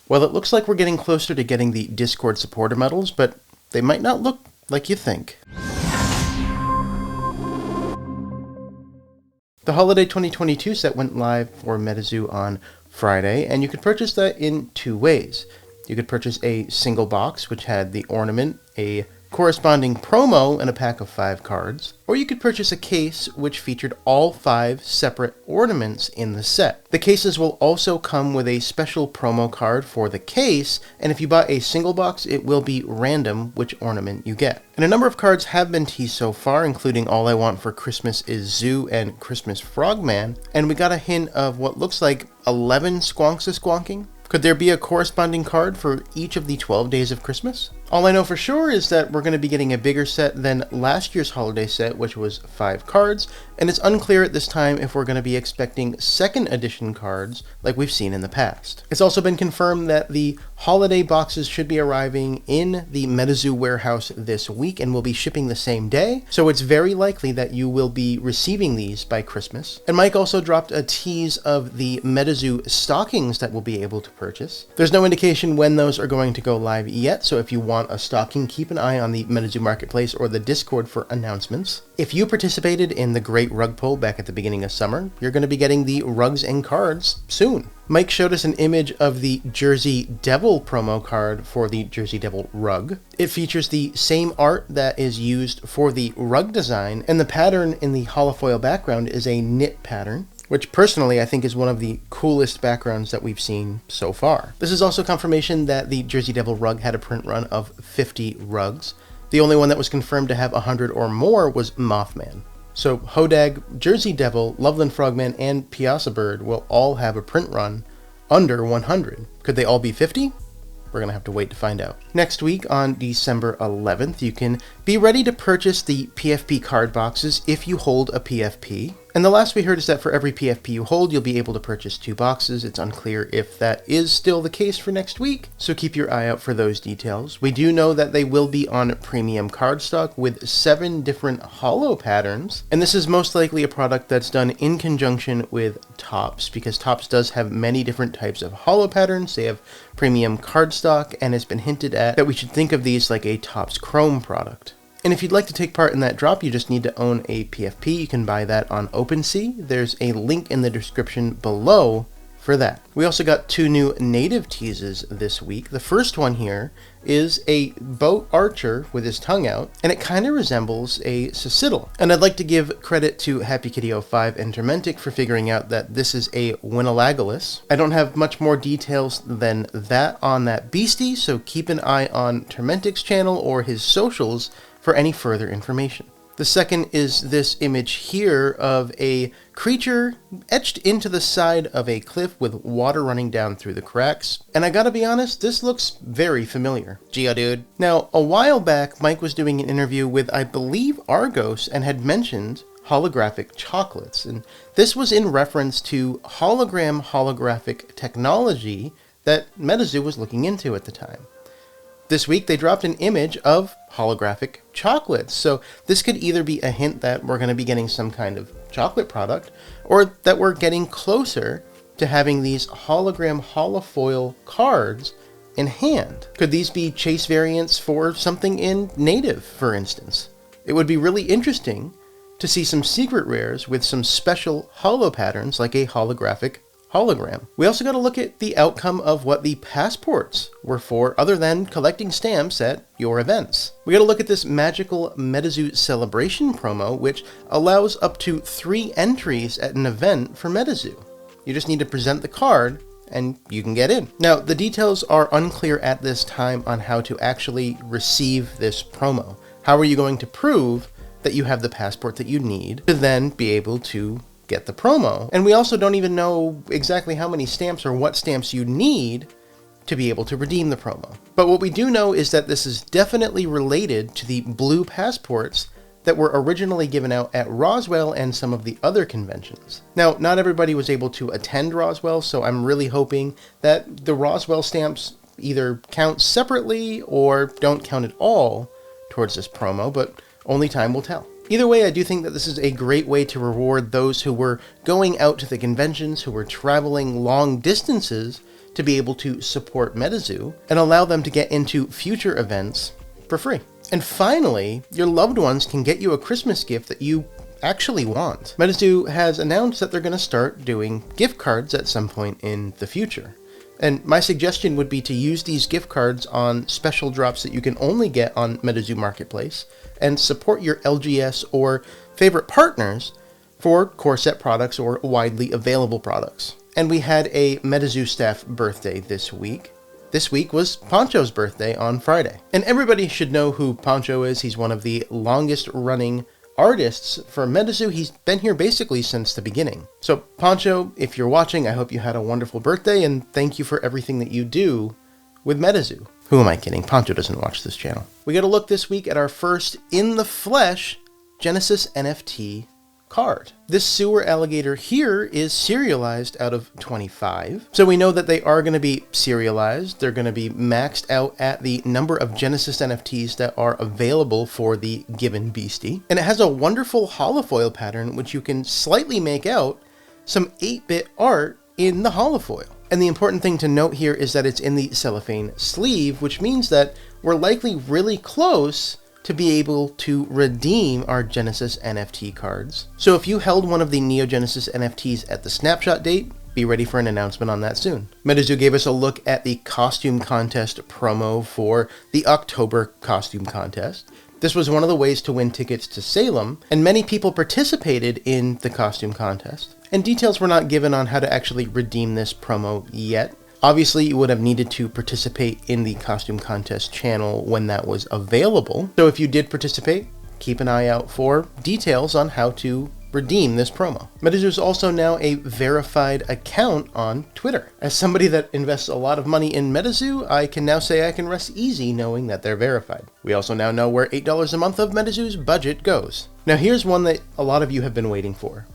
Well, it looks like we're getting closer to getting the Discord supporter medals, but they might not look like you think. The Holiday 2022 set went live for MetaZoo on Friday, and you could purchase that in two ways. You could purchase a single box, which had the ornament, a corresponding promo, and a pack of 5 cards. Or you could purchase a case, which featured all 5 separate ornaments in the set. The cases will also come with a special promo card for the case, and if you bought a single box, it will be random which ornament you get. And a number of cards have been teased so far, including All I Want for Christmas is Zoo and Christmas Frogman, and we got a hint of what looks like 11 Squonks a Squonking. Could there be a corresponding card for each of the 12 days of Christmas? All I know for sure is that we're going to be getting a bigger set than last year's holiday set, which was 5 cards, and it's unclear at this time if we're going to be expecting second edition cards like we've seen in the past. It's also been confirmed that the holiday boxes should be arriving in the MetaZoo warehouse this week and will be shipping the same day, so it's very likely that you will be receiving these by Christmas. And Mike also dropped a tease of the MetaZoo stockings that we'll be able to purchase. There's no indication when those are going to go live yet, so if you want a stocking, keep an eye on the MetaZoo Marketplace or the Discord for announcements. If you participated in the Great Rug Pull back at the beginning of summer, you're going to be getting the rugs and cards soon. Mike showed us an image of the Jersey Devil promo card for the Jersey Devil rug. It features the same art that is used for the rug design, and the pattern in the holofoil background is a knit pattern, which personally I think is one of the coolest backgrounds that we've seen so far. This is also confirmation that the Jersey Devil rug had a print run of 50 rugs. The only one that was confirmed to have 100 or more was Mothman. So Hodag, Jersey Devil, Loveland Frogman, and Piazza Bird will all have a print run under 100. Could they all be 50? We're going to have to wait to find out. Next week, on December 11th, you can be ready to purchase the PFP card boxes if you hold a PFP. And the last we heard is that for every PFP you hold, you'll be able to purchase 2 boxes. It's unclear if that is still the case for next week, so keep your eye out for those details. We do know that they will be on premium cardstock with 7 different holo patterns, and this is most likely a product that's done in conjunction with Topps, because Topps does have many different types of holo patterns. They have premium cardstock, and it's been hinted at that we should think of these like a Topps Chrome product. And if you'd like to take part in that drop, you just need to own a PFP. You can buy that on OpenSea. There's a link in the description below for that. We also got 2 new native teases this week. The first one here is a boat archer with his tongue out, and it kind of resembles a Ceciddle. And I'd like to give credit to Happy Kitty 05 and Turmentic for figuring out that this is a Winalagalis. I don't have much more details than that on that beastie, so keep an eye on Turmentic's channel or his socials for any further information. The second is this image here of a creature etched into the side of a cliff with water running down through the cracks. And I gotta be honest, this looks very familiar. Geodude. Now, a while back, Mike was doing an interview with, I believe, Argos, and had mentioned Holographic Chocolates. And this was in reference to holographic technology that MetaZoo was looking into at the time. This week, they dropped an image of Holographic Chocolates, so this could either be a hint that we're going to be getting some kind of chocolate product, or that we're getting closer to having these hologram holofoil cards in hand. Could these be chase variants for something in native, for instance? It would be really interesting to see some secret rares with some special holo patterns like a holographic hologram. We also got to look at the outcome of what the passports were for, other than collecting stamps at your events. We got to look at this magical MetaZoo celebration promo, which allows up to 3 entries at an event for MetaZoo. You just need to present the card and you can get in. Now, the details are unclear at this time on how to actually receive this promo. How are you going to prove that you have the passport that you need to then be able to get the promo? And we also don't even know exactly how many stamps or what stamps you need to be able to redeem the promo. But what we do know is that this is definitely related to the blue passports that were originally given out at Roswell and some of the other conventions. Now, not everybody was able to attend Roswell, so I'm really hoping that the Roswell stamps either count separately or don't count at all towards this promo, but only time will tell. Either way, I do think that this is a great way to reward those who were going out to the conventions, who were traveling long distances to be able to support MetaZoo and allow them to get into future events for free. And finally, your loved ones can get you a Christmas gift that you actually want. MetaZoo has announced that they're going to start doing gift cards at some point in the future. And my suggestion would be to use these gift cards on special drops that you can only get on MetaZoo Marketplace and support your LGS or favorite partners for core set products or widely available products. And we had a MetaZoo staff birthday this week. This week was Poncho's birthday on Friday. And everybody should know who Poncho is. He's one of the longest running artists for MetaZoo. He's been here basically since the beginning. So Poncho, if you're watching, I hope you had a wonderful birthday and thank you for everything that you do with MetaZoo. Who am I kidding? Poncho doesn't watch this channel. We got a look this week at our first in the flesh Genesis NFT card. This sewer alligator here is serialized out of 25. So we know that they are going to be serialized. They're going to be maxed out at the number of Genesis NFTs that are available for the given beastie. And it has a wonderful holofoil pattern, which you can slightly make out some 8-bit art in the holofoil. And the important thing to note here is that it's in the cellophane sleeve, which means that we're likely really close to be able to redeem our Genesis NFT cards. So if you held one of the Neo Genesis NFTs at the snapshot date, be ready for an announcement on that soon. MetaZoo gave us a look at the costume contest promo for the October costume contest. This was one of the ways to win tickets to Salem, and many people participated in the costume contest. And details were not given on how to actually redeem this promo yet. Obviously, you would have needed to participate in the costume contest channel when that was available. So if you did participate, keep an eye out for details on how to redeem this promo. MetaZoo is also now a verified account on Twitter. As somebody that invests a lot of money in MetaZoo, I can now say I can rest easy knowing that they're verified. We also now know where $8 a month of MetaZoo's budget goes. Now here's one that a lot of you have been waiting for.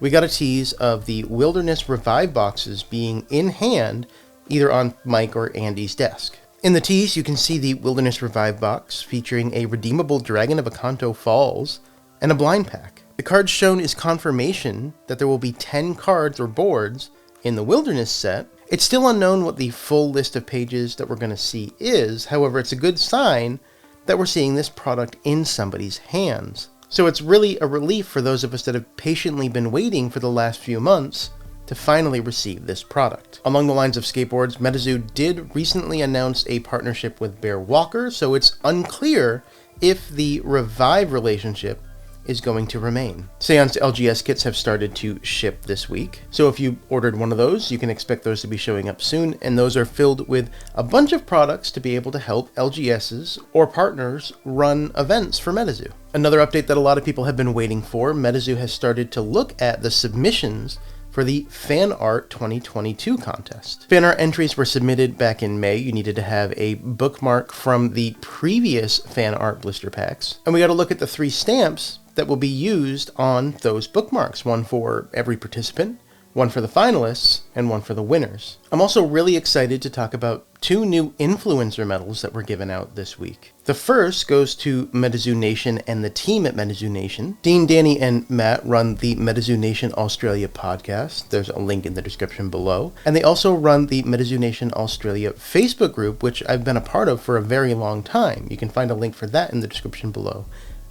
We got a tease of the Wilderness Revive boxes being in hand either on Mike or Andy's desk. In the tease, you can see the Wilderness Revive box featuring a redeemable Dragon of Akanto Falls and a blind pack. The card shown is confirmation that there will be 10 cards or boards in the Wilderness set. It's still unknown what the full list of pages that we're going to see is, however, it's a good sign that we're seeing this product in somebody's hands. So it's really a relief for those of us that have patiently been waiting for the last few months to finally receive this product. Along the lines of skateboards, MetaZoo did recently announce a partnership with Bear Walker, so it's unclear if the Revive relationship is going to remain. Seance LGS kits have started to ship this week, so if you ordered one of those, you can expect those to be showing up soon, and those are filled with a bunch of products to be able to help LGSs or partners run events for MetaZoo. Another update that a lot of people have been waiting for, MetaZoo has started to look at the submissions for the Fan Art 2022 contest. Fan art entries were submitted back in May. You needed to have a bookmark from the previous fan art blister packs. And we got to look at the 3 stamps that will be used on those bookmarks. One for every participant, one for the finalists, and one for the winners. I'm also really excited to talk about 2 new influencer medals that were given out this week. The first goes to MetaZoo Nation and the team at MetaZoo Nation. Dean, Danny, and Matt run the MetaZoo Nation Australia podcast. There's a link in the description below. And they also run the MetaZoo Nation Australia Facebook group, which I've been a part of for a very long time. You can find a link for that in the description below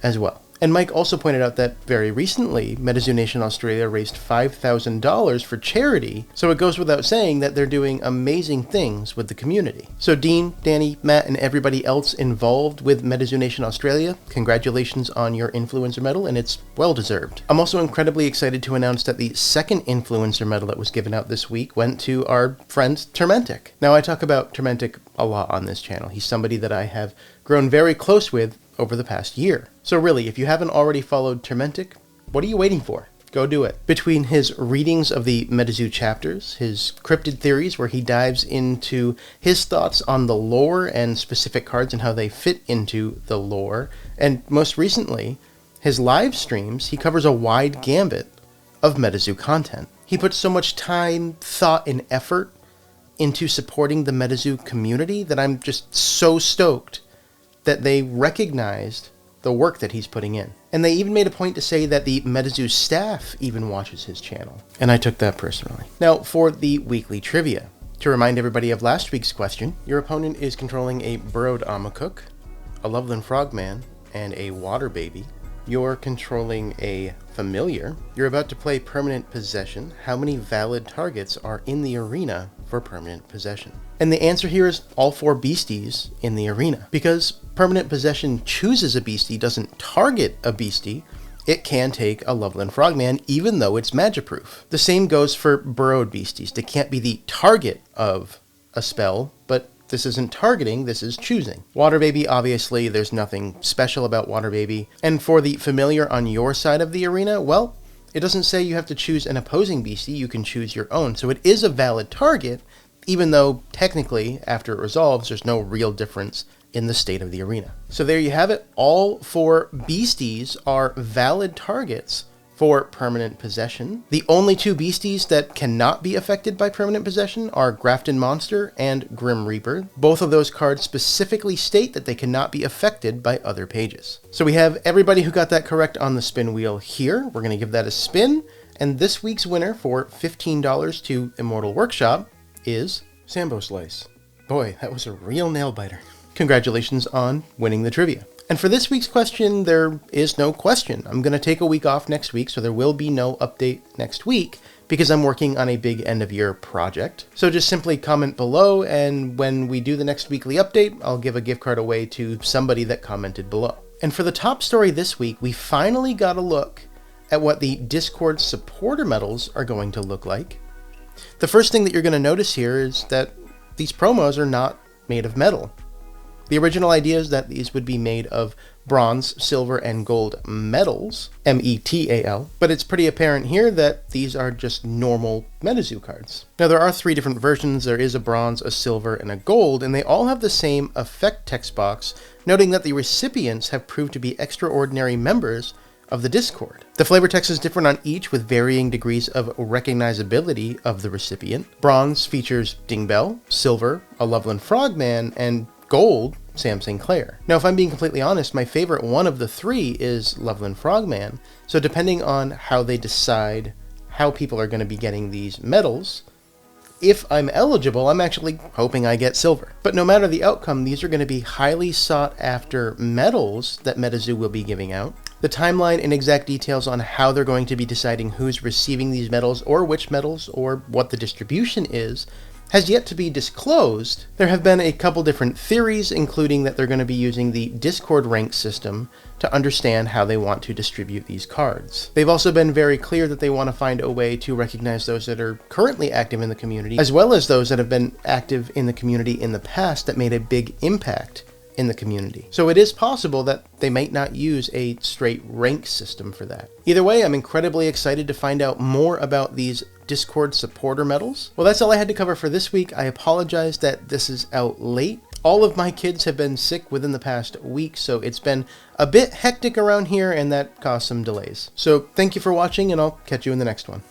as well. And Mike also pointed out that very recently, MetaZoo Nation Australia raised $5,000 for charity, so it goes without saying that they're doing amazing things with the community. So Dean, Danny, Matt, and everybody else involved with MetaZoo Nation Australia, congratulations on your influencer medal, and it's well-deserved. I'm also incredibly excited to announce that the second influencer medal that was given out this week went to our friend Turmentic. Now, I talk about Turmentic a lot on this channel. He's somebody that I have grown very close with over the past year. So really, if you haven't already followed Turmentic, what are you waiting for? Go do it. Between his readings of the MetaZoo chapters, his Cryptid theories where he dives into his thoughts on the lore and specific cards and how they fit into the lore, and most recently, his live streams, he covers a wide gambit of MetaZoo content. He puts so much time, thought, and effort into supporting the MetaZoo community that I'm just so stoked that they recognized the work that he's putting in. And they even made a point to say that the MetaZoo staff even watches his channel. And I took that personally. Now, for the weekly trivia. To remind everybody of last week's question, your opponent is controlling a burrowed Amocook, a Loveland Frogman, and a Water Baby. You're controlling a familiar. You're about to play permanent possession. How many valid targets are in the arena for permanent possession? And the answer here is all 4 beasties in the arena. Because permanent possession chooses a beastie, doesn't target a beastie, it can take a Loveland Frogman even though it's magic-proof. The same goes for burrowed beasties. They can't be the target of a spell, but this isn't targeting, this is choosing. Water Baby, obviously, there's nothing special about Water Baby. And for the familiar on your side of the arena, well, it doesn't say you have to choose an opposing beastie, you can choose your own. So it is a valid target, even though technically, after it resolves, there's no real difference in the state of the arena. So there you have it. All 4 beasties are valid targets for permanent possession. The only 2 beasties that cannot be affected by permanent possession are Grafton Monster and Grim Reaper. Both of those cards specifically state that they cannot be affected by other pages. So we have everybody who got that correct on the spin wheel here. We're going to give that a spin. And this week's winner for $15 to Immortal Workshop is Sambo Slice. Boy, that was a real nail biter. Congratulations on winning the trivia. And for this week's question, there is no question. I'm going to take a week off next week, so there will be no update next week because I'm working on a big end-of-year project. So just simply comment below, and when we do the next weekly update, I'll give a gift card away to somebody that commented below. And for the top story this week, we finally got a look at what the Discord supporter medals are going to look like. The first thing that you're going to notice here is that these promos are not made of metal. The original idea is that these would be made of bronze, silver, and gold metals, M-E-T-A-L, but it's pretty apparent here that these are just normal MetaZoo cards. Now there are 3 different versions. There is a bronze, a silver, and a gold, and they all have the same effect text box, noting that the recipients have proved to be extraordinary members of the Discord. The flavor text is different on each with varying degrees of recognizability of the recipient. Bronze features Dingbell, silver, a Loveland Frogman, and gold, Sam Sinclair. Now, if I'm being completely honest, my favorite one of the 3 is Loveland Frogman. So depending on how they decide how people are going to be getting these medals, if I'm eligible, I'm actually hoping I get silver. But no matter the outcome, these are going to be highly sought after medals that MetaZoo will be giving out. The timeline and exact details on how they're going to be deciding who's receiving these medals or which medals or what the distribution is has yet to be disclosed. There have been a couple different theories, including that they're going to be using the Discord rank system to understand how they want to distribute these cards. They've also been very clear that they want to find a way to recognize those that are currently active in the community, as well as those that have been active in the community in the past that made a big impact in the community. So it is possible that they might not use a straight rank system for that. Either way, I'm incredibly excited to find out more about these Discord supporter medals. Well, that's all I had to cover for this week. I apologize that this is out late. All of my kids have been sick within the past week, so it's been a bit hectic around here, and that caused some delays. So thank you for watching, and I'll catch you in the next one.